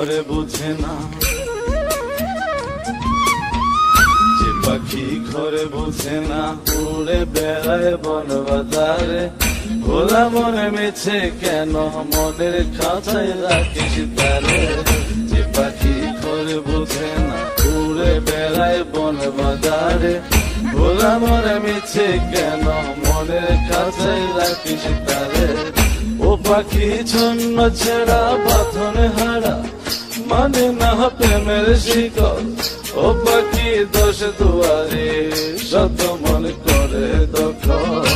ঘরে বুঝে না, যে পাখি ঘরে বুঝে না, উড়ে বেড়ায় বন বাজারে। খোলা মনে মিছে কেন মনের খাঁচায় রাখিস তারে। যে পাখি ঘরে বুঝে না, উড়ে বেড়ায় বন বাজারে। খোলা মনে মিছে কেন মনের খাঁচায় রাখিস তারে। ও পাখি ছন্ন ছেড়া বাঁধনে হারা, মানে না প্রেমের শিকল। ও পাখি দোষ দুয়ারে, শত মন করে দখল।